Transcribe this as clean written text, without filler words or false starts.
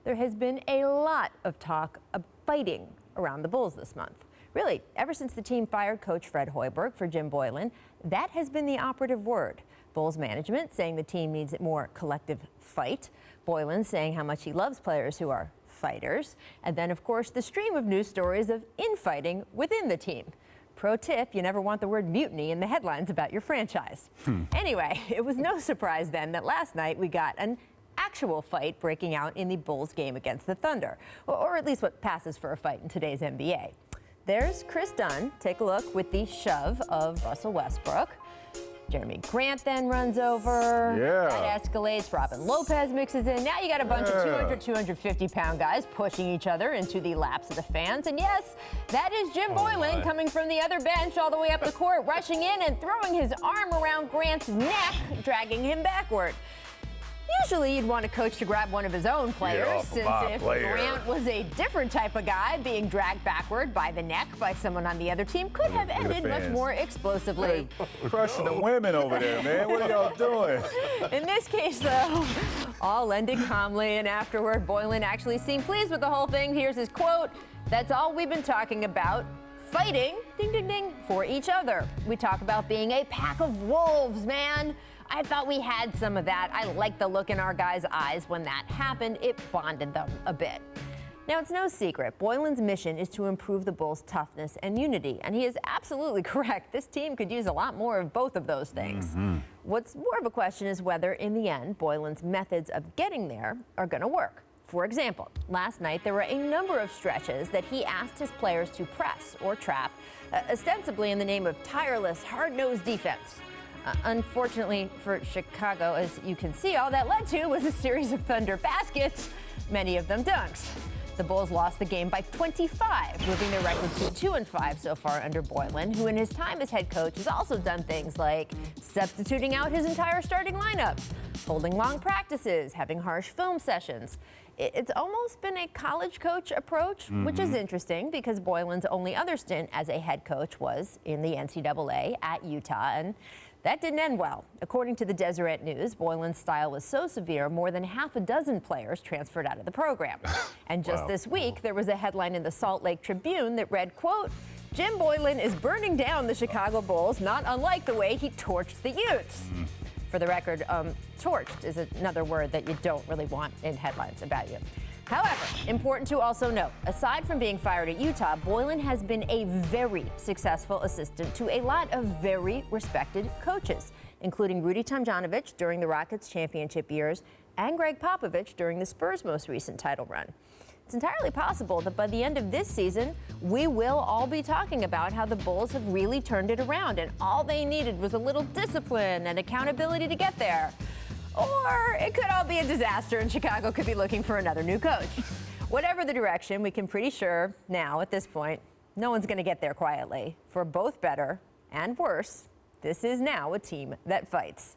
There has been a lot of talk of fighting around the Bulls this month. Really, ever since the team fired coach Fred Hoiberg for Jim Boylen, that has been the operative word. Bulls management saying the team needs more collective fight. Boylen saying how much he loves players who are fighters. And then, of course, the stream of news stories of infighting within the team. Pro tip, you never want the word mutiny in the headlines about your franchise. Anyway, it was no surprise then that last night we got an actual fight breaking out in the Bulls game against the Thunder, or at least what passes for a fight in today's NBA. There's Kris Dunn. Take a look with the shove of Russell Westbrook. Jeremy Grant then runs over. That escalates. Robin Lopez mixes in. Now you got a bunch of 200, 250-pound guys pushing each other into the laps of the fans. And yes, that is Jim Boylen coming from the other bench all the way up the court, rushing in and throwing his arm around Grant's neck, dragging him backward. Usually you'd want a coach to grab one of his own players, since if Grant was a different type of guy, being dragged backward by the neck by someone on the other team could have ended much more explosively. Crushing the women over there, man. What are y'all doing? In this case, though, all ended calmly, and afterward, Boylen actually seemed pleased with the whole thing. Here's his quote: "That's all we've been talking about. Fighting, ding, ding, ding, for each other. We talk about being a pack of wolves, man. I thought we had some of that. I liked the look in our guys' eyes when that happened. It bonded them a bit." Now, it's no secret, Boylen's mission is to improve the Bulls' toughness and unity, and he is absolutely correct. This team could use a lot more of both of those things. What's more of a question is whether, in the end, Boylen's methods of getting there are going to work. For example, last night there were a number of stretches that he asked his players to press or trap, ostensibly in the name of tireless, hard-nosed defense. Unfortunately for Chicago, as you can see, all that led to was a series of Thunder baskets, many of them dunks. The Bulls lost the game by 25, moving their record to 2-5 so far under Boylen, who in his time as head coach has also done things like substituting out his entire starting lineup, holding long practices, having harsh film sessions. It's almost been a college coach approach, which is interesting because Boylen's only other stint as a head coach was in the NCAA at Utah, and that didn't end well. According to the Deseret News, Boylen's style was so severe, more than half a dozen players transferred out of the program. And just this week, there was a headline in the Salt Lake Tribune that read, quote, "Jim Boylen is burning down the Chicago Bulls, not unlike the way he torched the Utes." For the record, torched is another word that you don't really want in headlines about you. However, important to also note, aside from being fired at Utah, Boylen has been a very successful assistant to a lot of very respected coaches, including Rudy Tomjanovich during the Rockets' championship years and Greg Popovich during the Spurs' most recent title run. It's entirely possible that by the end of this season, we will all be talking about how the Bulls have really turned it around and all they needed was a little discipline and accountability to get there. Or it could all be a disaster and Chicago could be looking for another new coach. Whatever the direction, we can pretty sure now at this point, no one's going to get there quietly. For both better and worse, this is now a team that fights.